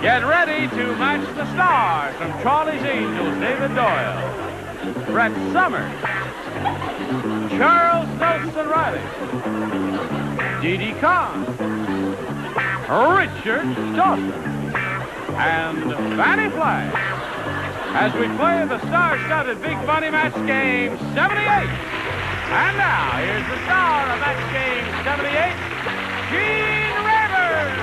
Get ready to match the stars from Charlie's Angels, David Doyle, Brett Summers, Charles Nelson Reilly, Didi Conn, Richard Dawson, and Fannie Flagg, as we play the star-studded Big Money Match Game 78. And now, here's the star of Match Game 78, Gene Rayburn.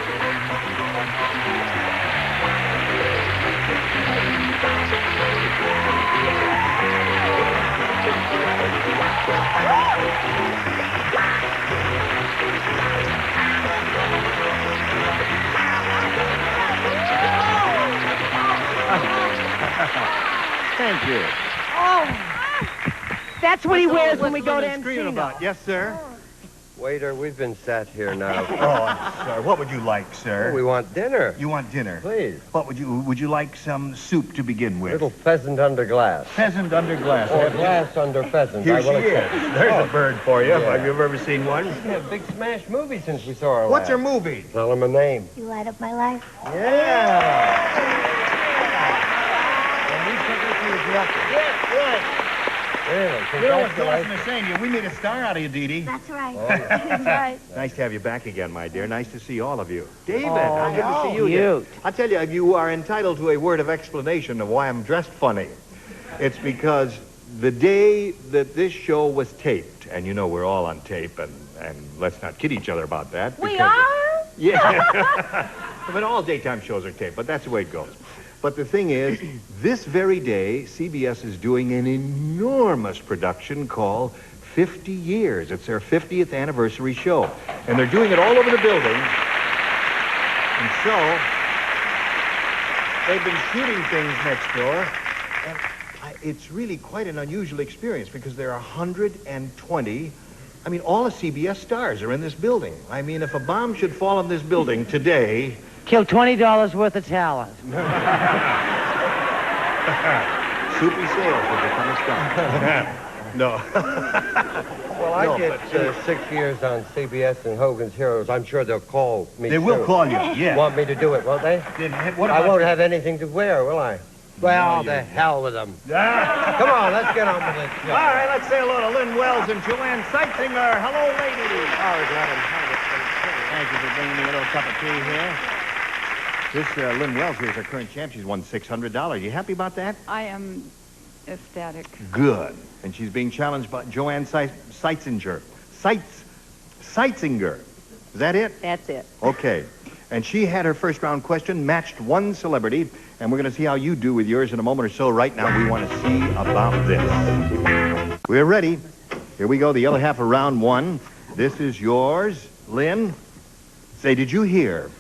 Thank you. Oh, that's what he wears when we go to Encino. Yes, sir. Waiter, we've been sat here now. Oh, sir, what would you like, sir? We want dinner. You want dinner? Please. What would you like some soup to begin with? Little pheasant under glass. Pheasant under glass. Or glass under pheasant. Here I she will is. accept. There's a bird for you. Yeah. Have you ever seen one? She's had a big smash movie since we saw her What's her last. movie? Tell him a name. You light up my life. Yeah. Really? You know what Dawson is saying to you? We made a star out of you, Didi. That's right. Oh. That's right. Nice to have you back again, my dear. Nice to see all of you. David, Oh, good to see you again. I tell you, you are entitled to a word of explanation of why I'm dressed funny. It's because the day that this show was taped, and you know we're all on tape, and let's not kid each other about that. We are? Yeah. I mean, all daytime shows are taped, but that's the way it goes. But the thing is, this very day, CBS is doing an enormous production called 50 Years. It's their 50th anniversary show. And they're doing it all over the building. And so, they've been shooting things next door. And it's really quite an unusual experience because there are 120... I mean, all the CBS stars are in this building. I mean, if a bomb should fall in this building today... Kill $20 worth of talent. Soupy sales would become a star. No. Well, I did 6 years on CBS and Hogan's Heroes. I'm sure they'll call me They will soon. call you, yeah. Want me to do it, won't they? What I about won't have anything to wear, will I? Well, you the hell with them. Ah. Come on, let's get on with this show. All right, let's say hello to Lynn Wells and Joanne Seitzinger. Hello, ladies. Thank you for bringing me a little cup of tea here. This Lynn Wells here is our current champ. She's won $600. You happy about that? I am ecstatic. Good. And she's being challenged by Joanne Seitzinger. Seitzinger. Is that it? That's it. Okay. And she had her first round question, matched one celebrity, and we're going to see how you do with yours in a moment or so. Right now, we want to see about this. We're ready. Here we go, the other half of round one. This is yours, Lynn. Say, did you hear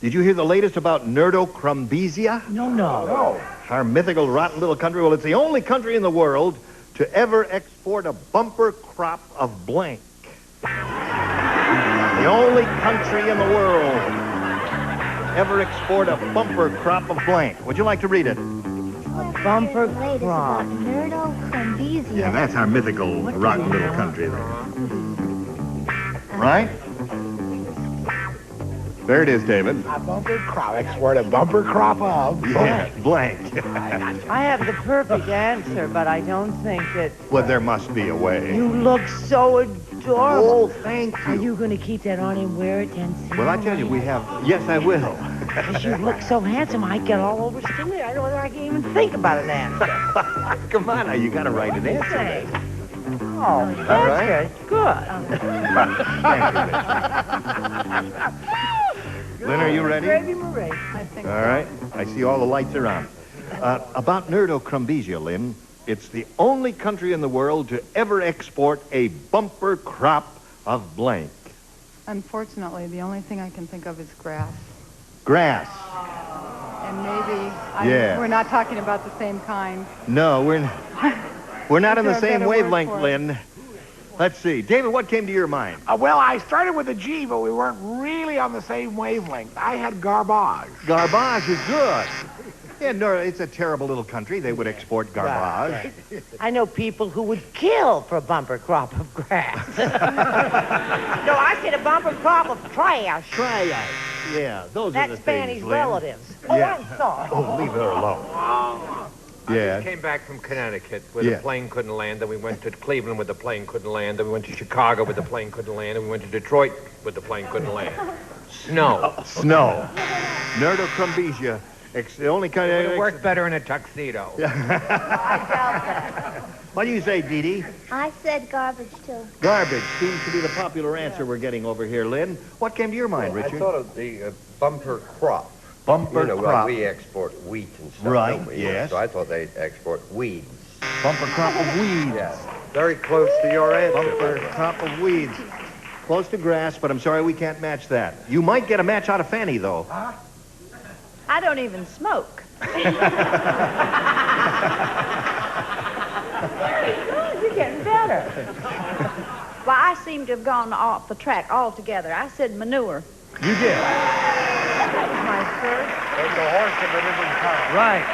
the latest about Nerdocrumbizia? No. Our mythical, rotten little country. Well, it's the only country in the world to ever export a bumper crop of blank. The only country in the world ever export a bumper crop of blank. Would you like to read it? Bumper Latest crop. about Nerdocrumbizia. Yeah, that's our mythical, rotten little country there. Right? There it is, David. A bumper crop. Export a bumper crop of Yeah, blank. I have the perfect answer, but I don't think that... Well, there must be a way. You look so adorable. Oh, thank Are you. you going to keep that on and wear it and see? Well, I tell you, we have... Yes, I will. Because you look so handsome, I get all overstimulated. I don't know if I can even think about an answer. Come on now, you got to write an answer. Say. then. Oh, that's right. good. Lynn, are you ready? Gravy Marie. I think All right. I see all the lights are on. About Nerdocrumbizia, Lynn, it's the only country in the world to ever export a bumper crop of blank. Unfortunately, the only thing I can think of is grass. Grass. And maybe Yeah. we're not talking about the same kind. No, we're not in the Is there a same better word wavelength, for it? Lynn. Let's see. David, what came to your mind? well, I started with a G, but we weren't really on the same wavelength. I had garbage. Garbage is good. Yeah, no, it's a terrible little country. They would export garbage. I know people who would kill for a bumper crop of grass. No, I said a bumper crop of trash. Trash. Yeah, those are the That's things, Fannie's Lynn. relatives. Oh, Yeah. I'm sorry. Oh, leave her alone. I Yeah. just came back from Connecticut where Yeah. the plane couldn't land. Then we went to Cleveland where the plane couldn't land. Then we went to Chicago where the plane couldn't land. And we went to Detroit where the plane couldn't land. Snow. Snow. Nerdocrumbesia. It's the only kind It of... worked better in a tuxedo. I doubt that. What do you say, Didi? I said garbage, too. Garbage seems to be the popular answer we're getting over here, Lynn. What came to your mind, I Richard? thought of the bumper crop. Bumper You know, crop. like we export wheat and stuff. Right, don't we? yes. So I thought they'd export weeds. Bumper crop of weeds. Yes. Very close to your answer. Bumper crop of weeds. Close to grass, but I'm sorry we can't match that. You might get a match out of Fannie, though. I don't even smoke. Very good. You're getting better. Well, I seem to have gone off the track altogether. I said manure. You did. That was my first. It's a horse of a different color. Right.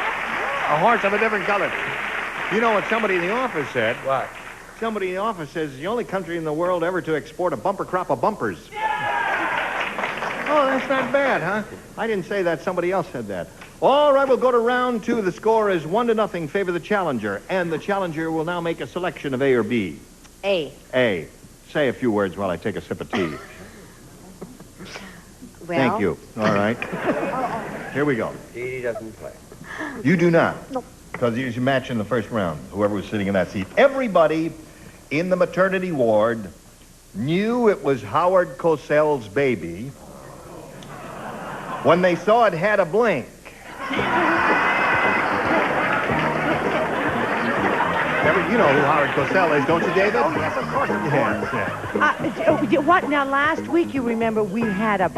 A horse of a different color. You know what somebody in the office said? What? Somebody in the office says the only country in the world ever to export a bumper crop of bumpers. Oh, that's not bad, huh? I didn't say that. Somebody else said that. All right, we'll go to round two. The score is 1-0, favor the challenger. And the challenger will now make a selection of A or B. A. A. Say a few words while I take a sip of tea. Well, Thank you. All right. Here we go. Didi doesn't play. You do not. No. Because you should match in the first round, whoever was sitting in that seat. Everybody in the maternity ward knew it was Howard Cosell's baby when they saw it had a blink. You know who Howard Cosell is, don't you, David? Oh, yes, of course. What now? Last week, you remember we had a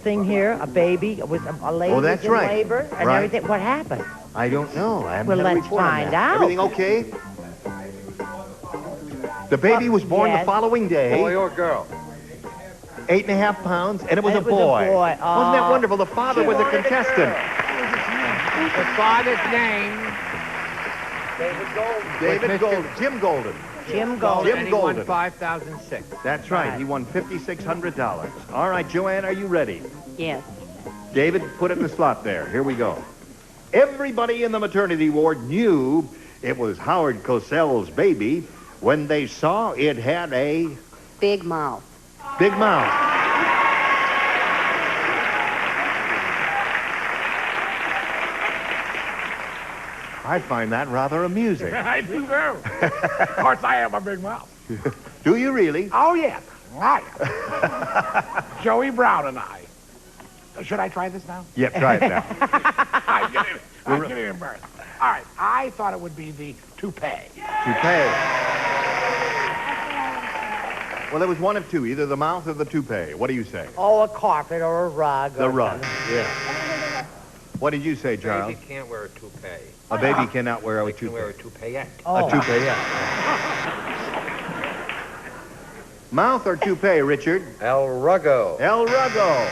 thing here, a baby. It was a lady Oh, that's was in right. labor and Right. everything. What happened? I don't know. I haven't Well, had a let's report on find that. out. Everything okay? The baby was born yes. the following day. Boy or girl? 8.5 pounds, and it was, And a, it was a boy. boy. Wasn't that Oh. wonderful? The father was a contestant. The father's name. David Golden. Jim Golden. Jim Golden. And he Golden. won 5,006. That's right. He won $5,600. All right, Joanne, are you ready? Yes. David, put it in the slot there. Here we go. Everybody in the maternity ward knew it was Howard Cosell's baby when they saw it had a Big mouth. big mouth. I find that rather amusing. I do, too. Of course, I have a big mouth. Do you really? Oh, yes. I am. Joey Brown and I. Should I try this now? Yep, try it now. I'm getting embarrassed. All right. I thought it would be the toupee. Toupee. Well, there was one of two, either the mouth or the toupee. What do you say? Oh, a carpet or a rug. The or rug. something. Yeah. What did you say, Charles? Baby can't wear a toupee. A baby cannot wear a They can wear a toupee. toupee. Oh. A toupee, yeah. Mouth or toupee, Richard? El Ruggo. El Ruggo.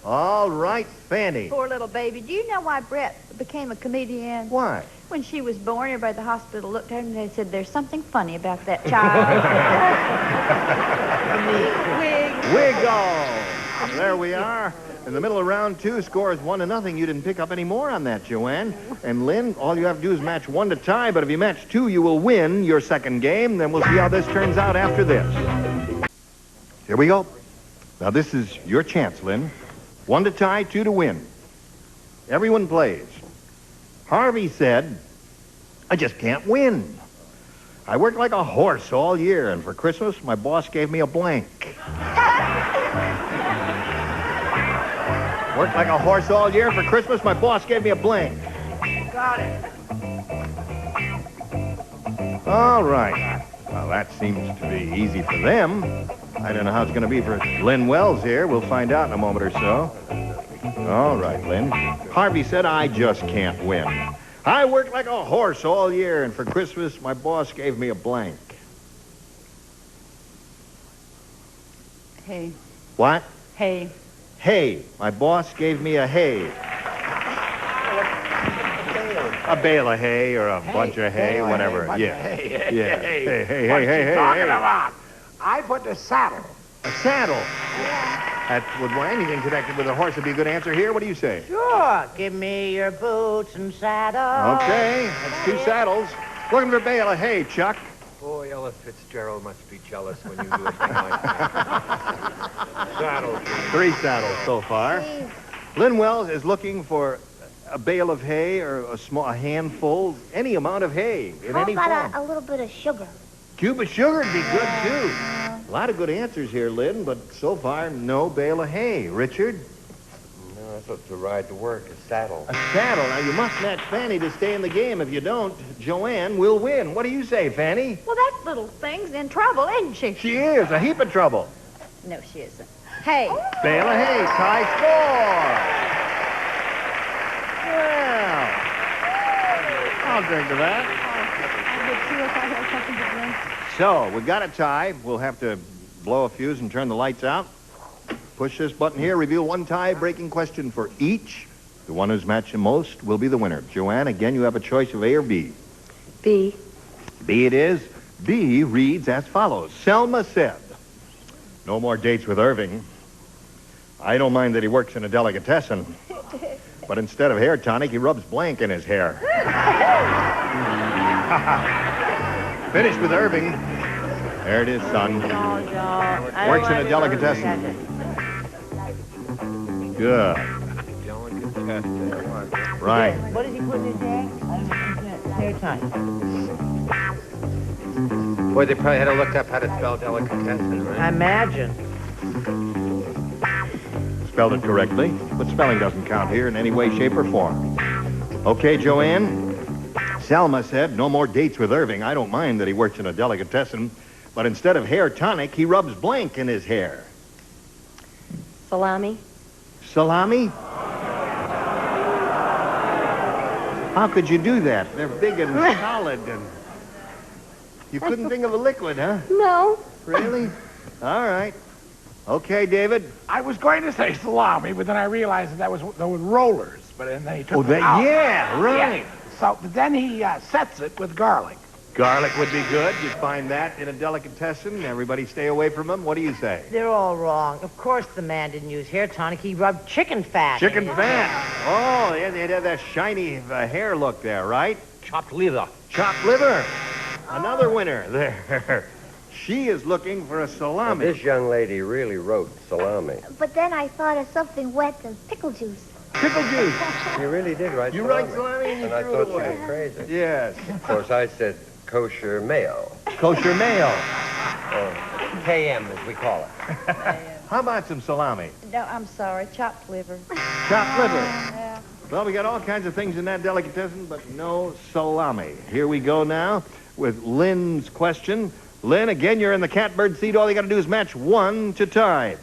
All right, Fannie. Poor little baby. Do you know why Brett became a comedian? Why? When she was born, everybody at the hospital looked at her and they said, "There's something funny about that child." Wig. Wiggle. There we are. In the middle of round two, score is 1-0. You didn't pick up any more on that, Joanne. And Lynn, all you have to do is match one to tie, but if you match two, you will win your second game. Then we'll see how this turns out after this. Here we go. Now, this is your chance, Lynn. 1 to tie, 2 to win. Everyone plays. Harvey said, I just can't win. I worked like a horse all year, and for Christmas, my boss gave me a blank. Worked like a horse all year. For Christmas, my boss gave me a blank. Got it. All right. Well, that seems to be easy for them. I don't know how it's going to be for Lynn Wells here. We'll find out in a moment or so. All right, Lynn. Harvey said, I just can't win. I worked like a horse all year, and for Christmas, my boss gave me a blank. Hey. What? Hey. Hay. My boss gave me a hay. A bale of hay or a bunch of hay, whatever. Yeah. Yeah. Hey. What's she talking about? I put the saddle. A saddle. That would anything connected with a horse would be a good answer here. What do you say? Sure. Give me your boots and saddle. Okay, that's 2 saddles. Looking for a bale of hay, Chuck. Boy, Ella Fitzgerald must be jealous when you do a thing like that. Saddles. 3 saddles so far. Lynn Wells is looking for a bale of hay or a handful, any amount of hay in How any about form. a little bit of sugar? Cube of sugar would be good, too. A lot of good answers here, Lynn, but so far, no bale of hay. Richard? No, that's what to ride to work, a saddle. A saddle. Now, you must match Fannie to stay in the game. If you don't, Joanne will win. What do you say, Fannie? Well, that little thing's in trouble, isn't she? She is. A heap of trouble. No, she isn't. Hey. Bale of hay. Tie score. Well, I'll drink to that. So, we've got a tie. We'll have to blow a fuse and turn the lights out. Push this button here. Reveal 1 tie-breaking question for each. The one who's matched the most will be the winner. Joanne, again, you have a choice of A or B. B. B it is. B reads as follows. Selma said, no more dates with Irving. I don't mind that he works in a delicatessen. But instead of hair tonic, he rubs blank in his hair. Finished with Irving. There it is, son. Works in a delicatessen. Good. Right. What does he put in his hair? Hair tie. Boy, they probably had to look up how to spell delicatessen, right? I imagine. Spelled it correctly, but spelling doesn't count here in any way, shape, or form. Okay, Joanne. Selma said, no more dates with Irving. I don't mind that he works in a delicatessen, but instead of hair tonic, he rubs blank in his hair. Salami. Salami? How could you do that? They're big and solid, and you couldn't think of a liquid, huh? No. Really? All right. Okay, David. I was going to say salami, but then I realized that was rollers. But then he took Oh, them out. yeah, right. Yeah. So but then he sets it with garlic. Garlic would be good. You'd find that in a delicatessen. Everybody stay away from them. What do you say? They're all wrong. Of course the man didn't use hair tonic. He rubbed chicken fat. Chicken fat. Oh, yeah, they'd have that shiny hair look there, right? Chopped liver. Chopped liver. Another winner there. She is looking for a salami. Now, this young lady really wrote salami. But then I thought of something wet and pickle juice. Pickle juice. You really did write You salami. write salami and you I threw thought it you away. were crazy. Yes. Of course, I said kosher mayo. Kosher mayo. Or KM, as we call it. How about some salami? No, I'm sorry. Chopped liver. Chopped liver. Yeah. Well, we got all kinds of things in that delicatessen, but no salami. Here we go now with Lynn's question. Lynn, again, you're in the catbird seat. All you got to do is match 1 to tie.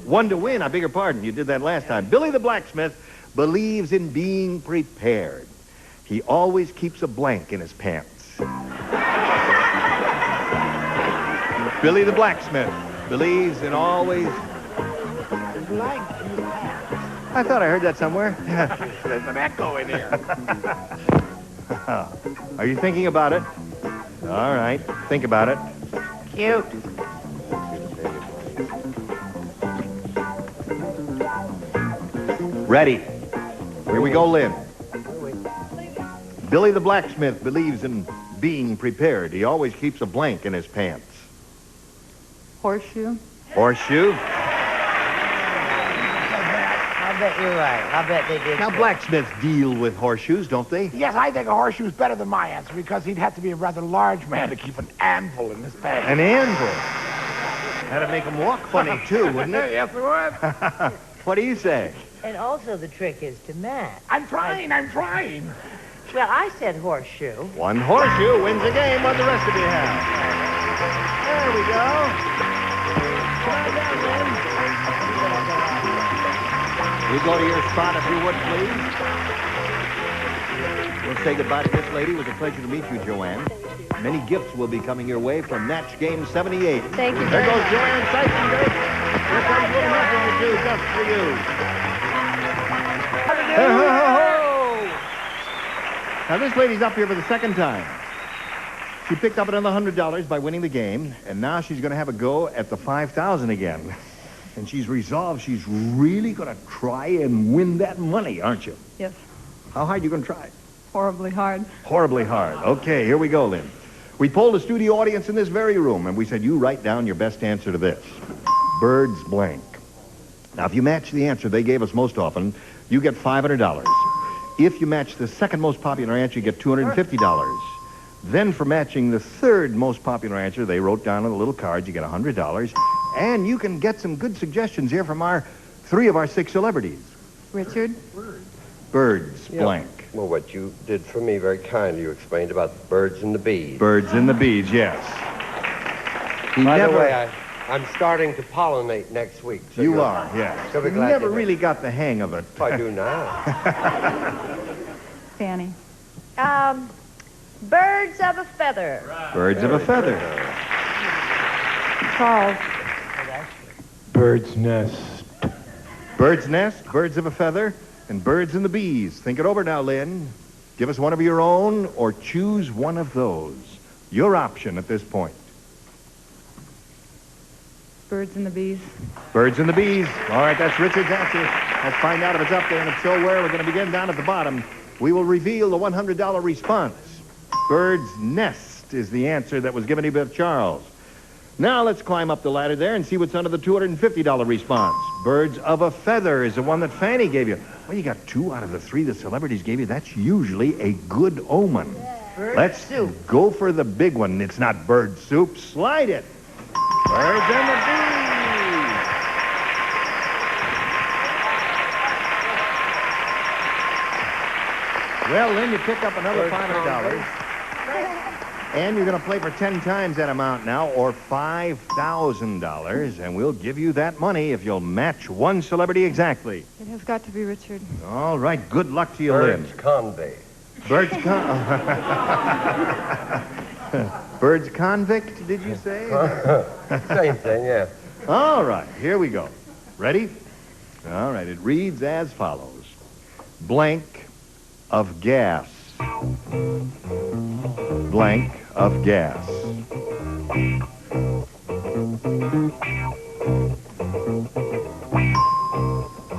1 to win. I beg your pardon. You did that last time. Billy the blacksmith believes in being prepared. He always keeps a blank in his pants. Billy the blacksmith believes in always... I thought I heard that somewhere. There's an echo in here. Are you thinking about it? All right. Think about it. Cute. Ready. Here we go, Lynn. Billy the blacksmith believes in being prepared. He always keeps a blank in his pants. Horseshoe. Horseshoe. I'll bet you're right. I'll bet they did. Now, blacksmiths deal with horseshoes, don't they? Yes, I think a horseshoe's better than my answer because he'd have to be a rather large man to keep an anvil in his pants. An anvil. That'd make him walk funny, too, wouldn't it? Yes, it would. What do you say? And also the trick is to match. I'm trying. Well, I said horseshoe. 1 horseshoe wins the game. What the rest of you have? There we go. Come on down, Lynn. You go to your spot, if you would, please. We'll say goodbye to this lady. It was a pleasure to meet you, Joanne. Many gifts will be coming your way from Natch Game 78. Thank you There very goes much. Joanne Seisenberg. Here comes a little nothing to do just for you. Ho, ho, ho, ho. Now, this lady's up here for the second time. She picked up another $100 by winning the game, and now she's going to have a go at the $5,000 again. And she's resolved she's really going to try and win that money, aren't you? Yes. How hard are you going to try? Horribly hard. Horribly hard. Okay, here we go, Lynn. We polled the studio audience in this very room, and we said, you write down your best answer to this. Birds blank. Now, if you match the answer they gave us most often, you get $500. If you match the second most popular answer, you get $250. Then for matching the third most popular answer, they wrote down on the little cards, you get $100. And you can get some good suggestions here from three of our 6 celebrities. Richard? Birds blank. Well, what you did for me very kindly, you explained about the birds and the bees. Birds and the bees, yes. By the way, I'm starting to pollinate next week. So you are, yes. So you never really got the hang of it. I do now. Fannie. Birds of a feather. Birds of a feather. Charles. Bird's nest. Bird's nest, birds of a feather, and birds and the bees. Think it over now, Lynn. Give us one of your own or choose one of those. Your option at this point. Birds and the bees. Birds and the bees. All right, that's Richard's answer. Let's find out if it's up there, and if so, where. We're going to begin down at the bottom. We will reveal the $100 response. Bird's nest is the answer that was given to you by Charles. Now let's climb up the ladder there and see what's under the $250 response. Birds of a feather is the one that Fannie gave you. Well, you got 2 out of the 3 the celebrities gave you. That's usually a good omen. Let's go for the big one. It's not bird soup. Slide it. Birds and the bees. Well, Lynn, you pick up another $500. And you're going to play for 10 times that amount now, or $5,000. And we'll give you that money if you'll match one celebrity exactly. It has got to be Richard. All right, good luck to you, Lynn. Birds convict. Birds Birds convict, did you say? Same thing, yeah. All right, here we go. Ready? All right, it reads as follows. Blank of gas. Blank of gas.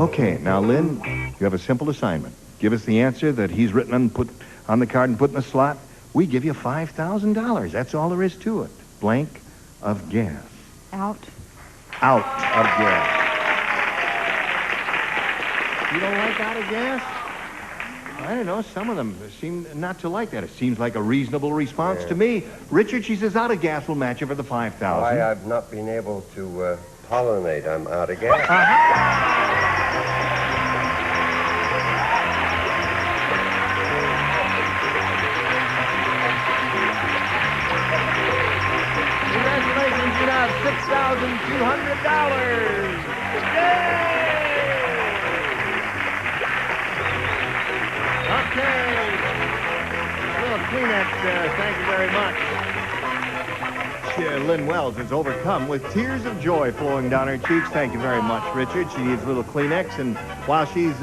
Okay, now, Lynn, you have a simple assignment. Give us the answer that he's written and put on the card and put in the slot. We give you $5,000. That's all there is to it. Blank of gas. Out. Out of gas. You don't like out of gas? I don't know. Some of them seem not to like that. It seems like a reasonable response to me. Richard, she says out of gas will match you for the $5,000. Why, I've not been able to pollinate. I'm out of gas. Congratulations, you now have $6,200. Yay! Okay. A little Kleenex, thank you very much. Lynn Wells is overcome with tears of joy flowing down her cheeks. Thank you very much, Richard. She needs a little Kleenex, and while she's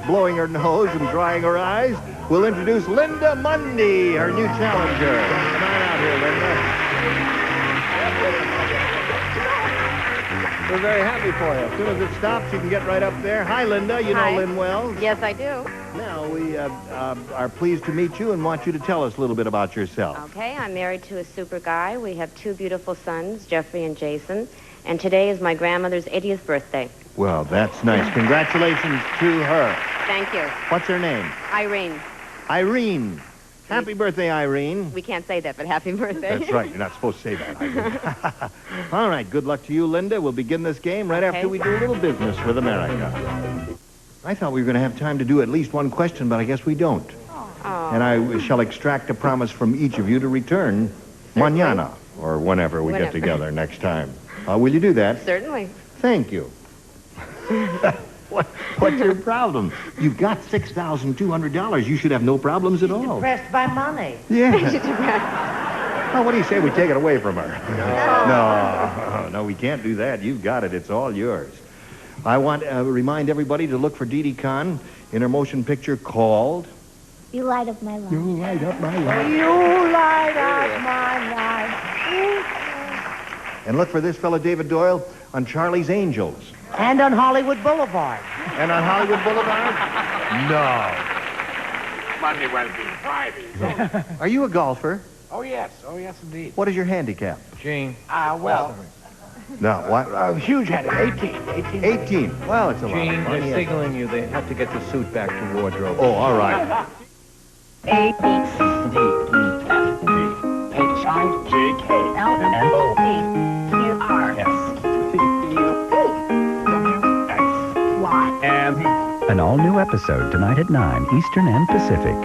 blowing her nose and drying her eyes, we'll introduce Linda Mundy, her new challenger. Come on out here, Linda. We're very happy for you. As soon as it stops, you can get right up there. Hi, Linda. You know Lynn Wells. Yes, I do. Now, we are pleased to meet you and want you to tell us a little bit about yourself. Okay, I'm married to a super guy. We have 2 beautiful sons, Jeffrey and Jason. And today is my grandmother's 80th birthday. Well, that's nice. Congratulations to her. Thank you. What's her name? Irene. Irene. Happy birthday, Irene. We can't say that, but happy birthday. That's right. You're not supposed to say that, Irene. All right. Good luck to you, Linda. We'll begin this game right after we do a little business with America. I thought we were going to have time to do at least one question, but I guess we don't. Oh. And I shall extract a promise from each of you to return mañana, or whenever we get together next time. Will you do that? Certainly. Thank you. What's your problem? You've got $6,200. You should have no problems at all. Depressed by money. Yeah. Well, what do you say we take it away from her? No, we can't do that. You've got it. It's all yours. I want to remind everybody to look for Didi Conn in her motion picture called You light up my life. You light up my life. You light up my life. And look for this fella, David Doyle, on Charlie's Angels. And on Hollywood Boulevard. And on Hollywood Boulevard? No. Monday, Wednesday, Friday. Are you a golfer? Oh, yes. Oh, yes, indeed. What is your handicap? Gene. Well, No, what? huge headed. 18. 18. Well, it's a lot Gene, of money. they're signaling you. They have to get the suit back to wardrobe. Oh, all right. A, B, C, D, E, F, G, H, I, J, K, L, M, N, O, P, Q, R, S, T, U, W, X, Y, and... An all-new episode tonight at 9 Eastern and Pacific.